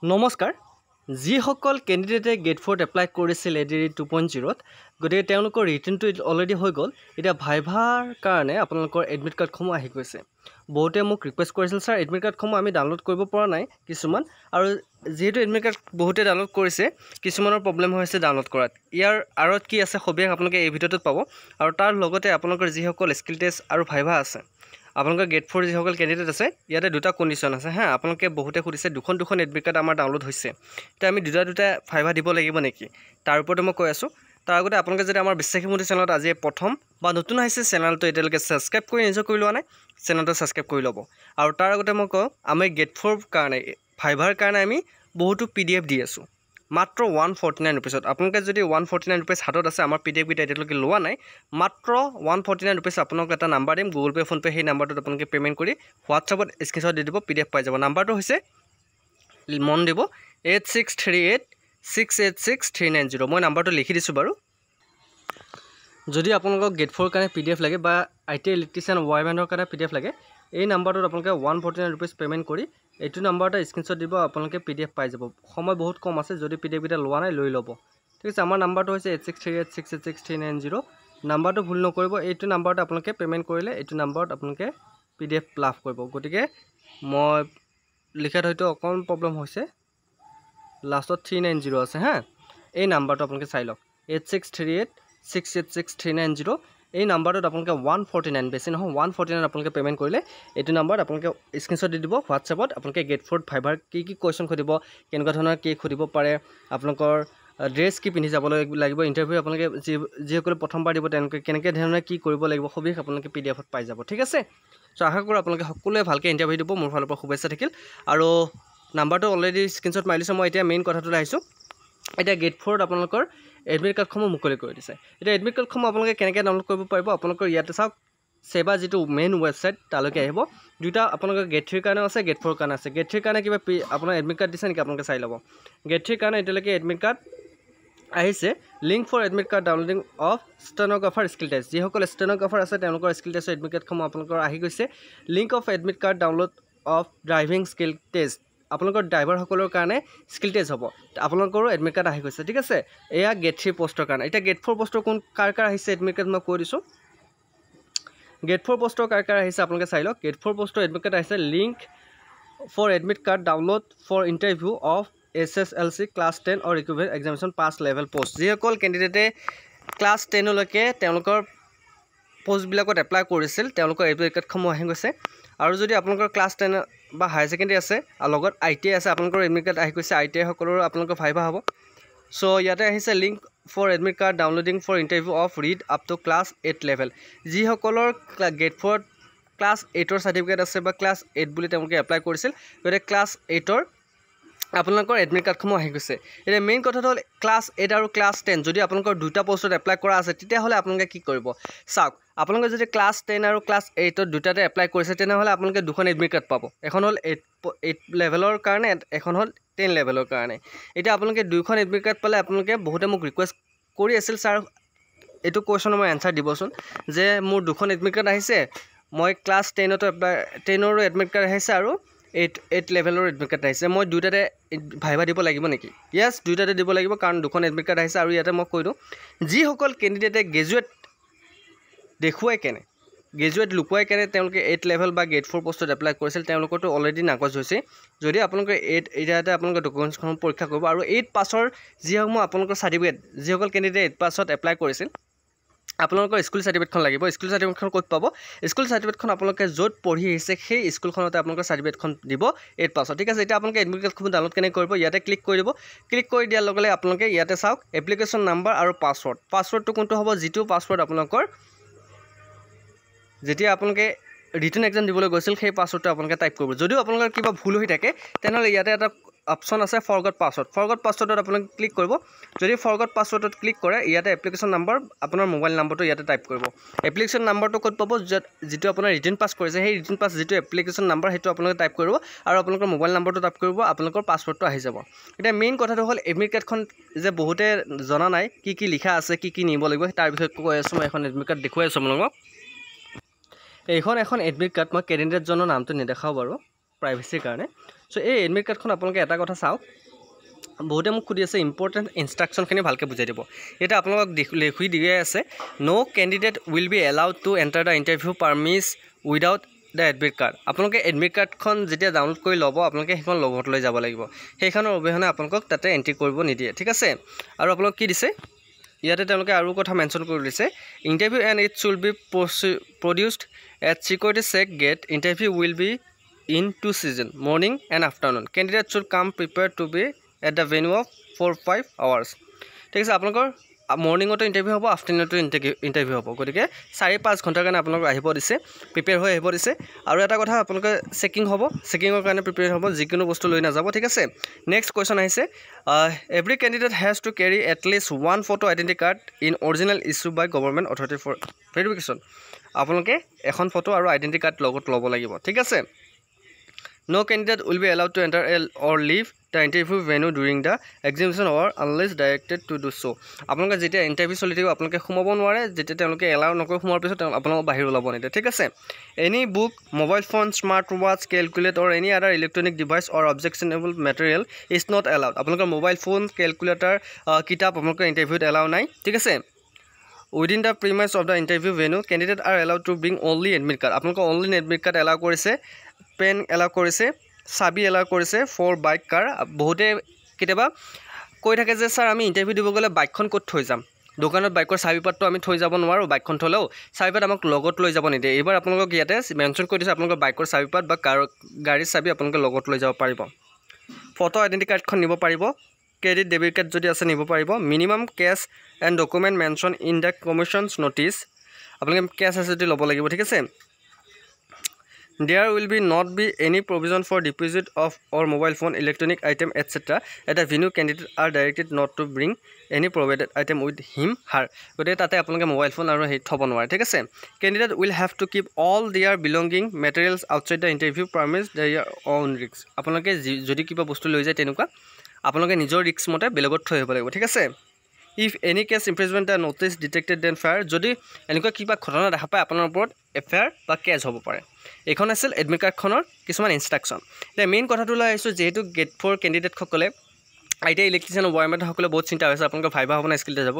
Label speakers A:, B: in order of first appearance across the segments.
A: নমস্কাৰ যিসকল কেণ্ডিডেটে gate 4 apply কৰিছিল এডিআৰি 2.0 গতিকে তেওঁলোকৰ ৰিটাৰ্ণটো অলৰেডি হৈ গ'ল এতিয়া ভাইভাৰ কাৰণে আপোনালোকৰ এডমিট কাৰ্ডসমূহ আহি গৈছে বহুতে মোক ৰিকুৱেষ্ট কৰিছিল স্যাৰ এডমিট কাৰ্ডসমূহ আমি ডাউনলোড কৰিব পৰা নাই কিছুমান আৰু যেহেতু এডমিট কাৰ্ড বহুতে ডাউনলোড কৰিছে কিছুমানৰ প্ৰবলেম হৈছে ডাউনলোড কৰাত ইয়াৰ আৰত কি আছে সবিশেষ আপোনালোকে এই ভিডিঅ'টোত পাব আৰু তাৰ লগতে আপোনালোকৰ যিসকল স্কিল টেষ্ট আৰু ভাইভা আছে আপোনালোকৰ গেট 4 যিসকল কেণ্ডিডেট আছে ইয়াতে দুটা কণ্ডিশ্যন আছে হা আপোনালোকে বহুতে সুধিছে দুখন এডমিট কাৰ্ড আমাৰ ডাউনলোড হৈছে এতিয়া আমি দুটা ভাইভা দিব লাগিব নেকি তাৰ ওপৰতে মই কৈ আছোঁ তাৰ আগতে আপোনালোকে যদি আমাৰ বিশ্বাসীমূৰ্তি চেনেলত আজি প্ৰথম বা নতুন আহিছে চেনেলটো এতিয়ালৈকে ছাবস্ক্ৰাইব কৰি নিজৰ কৰি লোৱা নাই চেনেলটো ছাবস্ক্ৰাইব কৰি ল'ব আৰু তাৰ আগতে মই কওঁ আমি গেট 4 কাৰণে ভাইভাৰ কাৰণে আমি বহুতো PDF দি আছোঁ মাত্ৰ 149 रुपीस আপোনালোকে যদি 149 रुपीस হাতত আছে আমাৰ PDF কিটা এতিয়ালৈকে লোৱা নাই মাত্ৰ 149 रुपीस আপোনালোকে এটা নাম্বাৰ দিম গুগল পে ফোন পে সেই নাম্বাৰটোত আপোনালোকে পেমেন্ট কৰি হোৱাটছআপত স্ক্ৰিনশ্বট দি দিব PDF পাই যাব নাম্বাৰটো হৈছে মন দিব 8638686390 মই নাম্বাৰটো লিখি দিছোঁ বাৰু যদি আপোনালোকক গেট 4 কাৰণে PDF লাগে বা IT ইলেক্ট্ৰিচিয়ান ওয়াৰমেনৰ কাৰণে PDF লাগে এই নাম্বাৰটোত আপোনালোকে 149 रुपीस পেমেন্ট কৰি এইটো নাম্বাৰটা স্ক্ৰিনশ্বট দিব আপোনালোকে PDF পাই যাব সময় বহুত কম আছে যদি PDF কিটা লোৱা নাই লৈ ল'ব ঠিক আছে আমাৰ নাম্বাৰটো হৈছে 8638686390 নাম্বাৰটো ভুল নকৰিব এইটো নাম্বাৰটা আপোনালোকে পেমেন্ট কৰিলে এইটো নাম্বাৰত আপোনালোকে PDF লাভ কৰিব গতিকে মই লিখাত হয়তো অকণ প্ৰবলেম হৈছে লাষ্টত 390 আছে হা এই নাম্বাৰটো আপোনালোকে চাই লওক 8638686390 এই নাম্বাৰটোত আপোনালোকে 149 বেছি নহয় 149 আপোনালোকে পেমেন্ট কৰিলে এইটো নাম্বাৰত আপোনালোকে স্ক্ৰিনশ্বট দি দিব হোৱাটছআপত আপোনালোকে গেট 4 ভাইভাৰ কি কোৱেশ্চন খুদিব কেনেকুৱা ধৰণৰ কি খুদিব পাৰে আপোনালোকৰ ড্ৰেছ কি পিন্ধি যাব লাগিব ইন্টাৰভিউ আপোনালোকে যিসকলে প্ৰথমবাৰ দিব তেওঁলোকে কেনেকৈ ধৰণে কি কৰিব লাগিব সবিশেষ আপোনালোকে PDF পাই যাব ঠিক আছে সো আশা কৰোঁ আপোনালোকে সকলোৱে ভালকৈ ইন্টাৰভিউ দিব মোৰ ফালৰ পৰা শুভেচ্ছা থাকিল আৰু নাম্বাৰটো অলৰেডি স্ক্ৰিনশ্বট মাৰি লৈছোঁ মই এতিয়া মেইন কথাটোলৈ আহিছোঁ এটা গেট 4 আপোনালোকৰ এডমিট কাৰ্ডসমূহ মুকলি কৰি দিছে এটা এডমিট কাৰ্ডসমূহ আপোনালোকে কেনেকৈ ডাউনলোড কৰিব পাৰিব আপোনালোকৰ ইয়াতে চাওক সেবা যেটো মেইন ওয়েবসাইট তালৈকে আহিব দুটা আপোনালোকৰ গেট 3 কাৰণে আছে গেট 4 কাৰণে আছে গেট 3 কাৰণে কিবা আপোনাৰ এডমিট কাৰ্ড দিছে নেকি আপোনালোকে চাই ল'ব গেট 3 কাৰণে এতিয়ালৈকে এডমিট কাৰ্ড আহিছে link for admit card downloading of stenographer skill test যিসকল ষ্টেনোগ্ৰাফাৰ আছে তেওঁলোকৰ স্কিল টেষ্টৰ এডমিট কাৰ্ডসমূহ আপোনালোকৰ আহি গৈছে link of admit card download of driving skill test আপোনালোকৰ ড্ৰাইভাৰসকলৰ কাৰণে স্কিল টেষ্ট হ'ব আপোনালোকৰো এডমিট কাৰ্ড আহি গৈছে ঠিক আছে এয়া গেট 3 পোষ্টৰ কাৰণে এটা গেট 4 পোষ্টৰ কোন কাৰ আহিছে এডমিট কাৰ্ড মই কৈ দিছোঁ গেট 4 পোষ্টৰ কাৰ আহিছে আপোনালোকে চাই লওক গেট 4 পোষ্টৰ এডমিট কাৰ্ড আহিছে link for admit card download for interview of SSLC class 10 or equivalent examination pass level post যিসকল কেণ্ডিডেটে ক্লাছ 10 লৈকে তেওঁলোকৰ পোষ্টবিলাকত এপ্লাই কৰিছিল তেওঁলোকৰ এডমিট কাৰ্ডসমূহ আহি গৈছে আৰু যদি আপোনালোকৰ ক্লাছ 10 বা হায়াৰ সেকেন্ডাৰী আছে আৰু লগত ITI আছে আপোনালোকৰ এডমিট কাৰ্ড আহি গৈছে ITI সকলৰ আপোনালোকৰ ভাইভা হ'ব সো ইয়াতে আহিছে link for admit card downloading for interview of read up to class 8 level যিসকলৰ গেট 4 ক্লাছ 8ৰ সাৰ্টিফিকেট আছে বা ক্লাছ 8 বুলি তেওঁলোকে এপ্লাই কৰিছিল গতিকে ক্লাছ 8ৰ আপোনালোকৰ এডমিট কাৰ্ডসমূহ আহি গৈছে এটা মেইন কথাটো হ'ল ক্লাছ 8 আৰু ক্লাছ 10 যদি আপোনালোকৰ দুটা পোষ্টত এপ্লাই কৰা আছে তেতিয়া হলে আপোনালোকে কি কৰিব চাওক আপোনালোকে যদি ক্লাছ 10 আৰু ক্লাছ 8 ৰ দুটাতে এপ্লাই কৰিছে তেনেহলে আপোনালোকে দুখন এডমিট কাৰ্ড পাব এখন হ'ল 8 লেভেলৰ কাৰণে এখন হ'ল 10 লেভেলৰ কাৰণে এটা আপোনালোকে দুইখন এডমিট কাৰ্ড পালে আপোনালোকে বহুতে মোক ৰিকুৱেষ্ট কৰি আছিল স্যাৰ এটো কোৱেশ্চনৰ মই আনসাৰ দিবচোন যে মোৰ দুখন এডমিট কাৰ্ড আহিছে মই ক্লাছ 10 ত এপ্লাই 10 ৰ এডমিট কাৰ্ড আহিছে আৰু 8 লেভেলৰ এডমিট কাৰ্ড আহিছে মই দুটাতে ভাইভা দিব লাগিব নেকি ইয়েস দুটাতে দিব লাগিব কাৰণ দুখন এডমিট কাৰ্ড আহিছে আৰু ইয়াতে মই কৈ দিওঁ যিসকল কেণ্ডিডেটে গ্ৰেজুৱেট দেখুৱাই কেনে গ্ৰেজুৱেট লুকুৱাই কেনে তেওঁলোকে 8 লেভেল বা গেট 4 পোষ্টত এপ্লাই কৰিছিল তেওঁলোকৰটো অলৰেডি নাকচ হৈছে যদি আপোনালোকে 8 এটাতে আপোনালোকৰ ডকুমেণ্টছখন পৰীক্ষা কৰিব আৰু 8 পাছৰ যিসমূহ আপোনালোকৰ সাৰ্টিফিকেট যিসকল কেণ্ডিডেট 8 পাছত এপ্লাই কৰিছিল আপোনালোকৰ স্কুল সাৰ্টিফিকেটখন লাগিব স্কুল সাৰ্টিফিকেটখন ক'ত পাব স্কুল সাৰ্টিফিকেটখন আপোনালোকে য'ত পঢ়ি আহিছে সেই স্কুলখনতে আপোনালোকৰ সাৰ্টিফিকেটখন দিব 8 পাছত ঠিক আছে এতিয়া আপোনালোকে এডমিট কাৰ্ডখন ডাউনলোড কেনে কৰিব ইয়াতে ক্লিক কৰি দিব ক্লিক কৰি দিয়াৰ লগে লগে আপোনালোকে ইয়াতে চাওক এপ্লিকেশ্যন নাম্বাৰ আৰু পাছৱৰ্ডটো কোনটো হ'ব যিটো পাছৱৰ্ড আপোনালোকৰ যেতিয়া আপোনালোকে ৰিটেন এক্সাম দিবলৈ গৈছিল সেই পাছৱৰ্ডটো আপোনালোকে টাইপ কৰিব যদিও আপোনালোকৰ কিবা ভুল হৈ থাকে তেনেহলে ইয়াতে এটা অপচন আছে ফৰগট পাছৱৰ্ডত আপোনালোকে ক্লিক কৰিব যদি ফৰগট পাছৱৰ্ডত ক্লিক কৰে ইয়াতে এপ্লিকেশ্যন নাম্বাৰ আপোনাৰ মোবাইল নাম্বাৰটো ইয়াতে টাইপ কৰিব এপ্লিকেশ্যন নাম্বাৰটো ক'ত পাব যেটো আপোনাৰ ৰিটেন পাছ কৰিছে সেই ৰিটেন পাছ যেটো এপ্লিকেশ্যন নাম্বাৰ হেতু আপোনালোকে টাইপ কৰিব আৰু আপোনালোকৰ মোবাইল নাম্বাৰটো টাইপ কৰিব আপোনালোকৰ পাছৱৰ্ডটো আহি যাব এটা মেইন কথাটো হ'ল এডমিট কাৰ্ডখন যে বহুতে জনা নাই কি লিখা আছে কি নিব লাগিব তাৰ বিষয়ে কৈ আছো মই এখন এডমিট কাৰ্ড দেখুৱাই আছো আপোনালোকক এইখন এখন এডমিট কাৰ্ড মই কেণ্ডিডেটজনৰ নামটো নেদেখাও বাৰু প্ৰাইভেচিৰ কাৰণে সো এই এডমিট কাৰ্ডখন আপোনালোকে এটা কথা চাওক বহুতে মোক সুধি আছে ইম্পৰ্টেণ্ট ইনষ্ট্ৰাকশ্যনখিনি ভালকৈ বুজাই দিব এতিয়া আপোনালোকক লিখি দিয়ে আছে no candidate will be allowed to enter the interview premise without the admit card আপোনালোকে এডমিট কাৰ্ডখন যেতিয়া ডাউনলোড কৰি ল'ব আপোনালোকে সেইখন লগত লৈ যাব লাগিব সেইখনৰ অবিহনে আপোনালোকক তাতে এণ্ট্ৰি কৰিব নিদিয়ে ঠিক আছে আৰু আপোনালোক কি দিছে ইয়াতে তেওঁলোকে আৰু কথা মেনশ্যন কৰি দিছে interview and it should be produced at security check gate interview will be in 2 season morning and afternoon candidate should come prepared to be at the venue of 4-5 hours ঠিক আছে আপোনালোকৰ মৰ্নিঙতো ইণ্টাৰভিউ হ'ব আফটাৰনুনতো interview হ'ব গতিকে 4-5 ঘণ্টাৰ কাৰণে আপোনালোক আহিব দিছে প্ৰিপেয়াৰ হৈ আহিব দিছে আৰু এটা কথা আপোনালোকে চেকিং হ'ব চেকিঙৰ কাৰণে প্ৰিপেয়াৰ হ'ব যিকোনো বস্তু লৈ নাযাব ঠিক আছে নেক্সট কুৱেশ্যন আহিছে every candidate has to carry at least 1 photo identity card in original issue by government authority for verification আপোনালোকে এখন ফটো আৰু আইডেণ্টি কাৰ্ড লগত ল'ব লাগিব ঠিক আছে No candidate will be allowed to enter or leave the interview venue during the examination or unless directed to do so. আপোনালোকে যেতিয়া ইণ্টাৰভিউ চলি থাকিব আপোনালোকে সোমাব নোৱাৰে যেতিয়া তেওঁলোকে এলাউ নকৰে সোমোৱাৰ পিছত আপোনালোকক বাহিৰ ওলাব নিদিয়ে ঠিক আছে any book mobile phone smart watch calculate or any other electronic device or objectionable material is not allowed আপোনালোকৰ মোবাইল ফোন কেলকুলেটাৰ কিতাপ আপোনালোকৰ ইণ্টাৰভিউত এলাউ নাই ঠিক আছে within the premise of the interview venue candidate are allowed to bring only admit card আপোনালোকৰ only admit card allow কৰিছে pen allow কৰিছে চাবি এলাউ কৰিছে ফৰ বাইক কাৰ বহুতে কেতিয়াবা কৈ থাকে যে ছাৰ আমি ইণ্টাৰভিউ দিব গ'লে বাইকখন ক'ত থৈ যাম দোকানত বাইকৰ চাবিপাতটো আমি থৈ যাব নোৱাৰোঁ বাইকখন থ'লেও চাবিপাত আমাক লগত লৈ যাব নিদিয়ে এইবাৰ আপোনালোকক ইয়াতে মেনশ্যন কৰি দিছে আপোনালোকৰ বাইকৰ চাবিপাত বা গাড়ীৰ চাবি আপোনালোকে লগত লৈ যাব পাৰিব ফটো আইডেণ্টি কাৰ্ডখন নিব পাৰিব ক্ৰেডিট ডেবিট কাৰ্ড যদি আছে নিব পাৰিব minimum cash and document mention in the commission's notice আপোনালোকে কেছ আছে যদি ল'ব লাগিব ঠিক আছে There will be not be any provision for deposit of or mobile phone, electronic item, etc. At the venue, candidates are directed not to bring any provided item with him, her. But tate apnaloke mobile phone aru hei thobo nware thik ase candidate will have to keep all their belonging materials outside the interview premise their own risks. Apnaloke jodi kiba bostu loi jay tenuka apnaloke nijor risk mote belegot thoi hobo lagibo thik ase if any case imprisonment the notice detected then fire jodi enuka kiba ghotona dekha pai aponar upor FIR বা cash হ'ব পাৰে এইখন আছিল admit কাৰ্ডখনৰ কিছুমান instruction এতিয়া main কথাটো লৈ আহিছোঁ যিহেতু গেট 4 কেণ্ডিডেটসকলে আইটিআই ইলেক্ট্ৰিচিয়ান ৱায়াৰমেনসকলে বহুত চিন্তা হৈছে আপোনালোকৰ ভাইবা হ'ব না স্কিল টেষ্ট হ'ব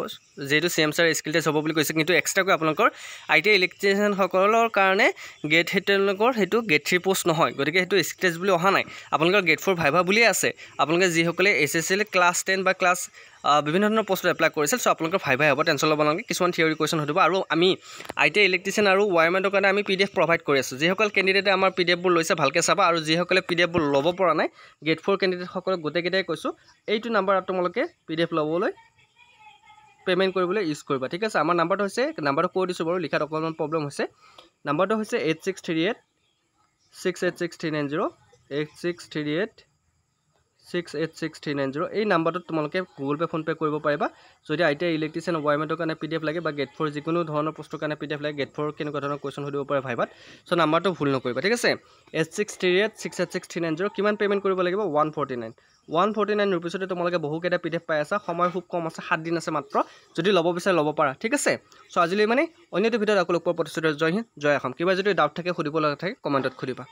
A: যেহেতু CMSR স্কিল টেষ্ট হ'ব বুলি কৈছে কিন্তু এক্সট্ৰাকৈ আপোনালোকৰ আইটিআই ইলেক্ট্ৰিচিয়ানসকলৰ কাৰণে গেট তেওঁলোকৰ সেইটো গেট 3 পোষ্ট নহয় গতিকে সেইটো স্কিল টেষ্ট বুলি অহা নাই আপোনালোকৰ গেট 4 ভাইবা বুলিয়ে আছে আপোনালোকে যিসকলে SSL ক্লাছ 10 বা ক্লাছ বিভিন্ন ধৰণৰ পোষ্টত এপ্লাই কৰিছিল সো আপোনালোকৰ ভাইভাই হ'ব টেনশ্যন ল'ব নালাগে কিছুমান থিয়ৰি কুৱেশ্যন হ'ব আৰু আমি আইটিআই ইলেক্ট্ৰিচিয়ান আৰু ৱায়াৰমেনৰ কাৰণে আমি PDF প্ৰভাইড কৰি আছোঁ যিসকল কেণ্ডিডেটে আমাৰ PDFবোৰ লৈছে ভালকৈ চাবা আৰু যিসকলে PDFবোৰ ল'ব পৰা নাই গেট 4 কেণ্ডিডেটসকলক গোটেইকেইটাই কৈছোঁ এইটো নাম্বাৰত তোমালোকে PDF ল'বলৈ পেমেণ্ট কৰিবলৈ ইউজ কৰিবা ঠিক আছে আমাৰ নাম্বাৰটো হৈছে নাম্বাৰটো কৈ দিছোঁ বাৰু লিখাত অকণমান প্ৰব্লেম হৈছে নাম্বাৰটো হৈছে 8638 686390 8638 686390 এই নাম্বাৰটোত তোমালোকে গুগল পে ফোন পে কৰিব পাৰিবা যদি আইটিআই ইলেক্ট্ৰিচিয়ান ৱায়াৰমেনৰ কাৰণে PDF লাগে বা গেট 4 যিকোনো ধৰণৰ পোষ্টৰ কাৰণে PDF লাগে গেট 4 কেনেকুৱা ধৰণৰ কুৱেশ্যন সুধিব পাৰে ভাইবাত সো নাম্বাৰটো ভুল নকৰিবা ঠিক আছে 8638 কিমান পেমেণ্ট কৰিব লাগিব 149 ৰুপিছতে তোমালোকে বহুকেইটা PDF পাই আছা সময় খুব কম আছে 7 দিন আছে মাত্ৰ যদি ল'ব বিচাৰে ল'ব পাৰা ঠিক আছে সো আজিলৈ মানে অন্যটো ভিডিঅ'ত আকৌ লগ পোৱাৰ প্ৰতিশ্ৰুতি জয় হিন্দ জয় অসম কিবা যদি ডাউট থাকে সুধিব লগা থাকে কমেণ্টত সুধিবা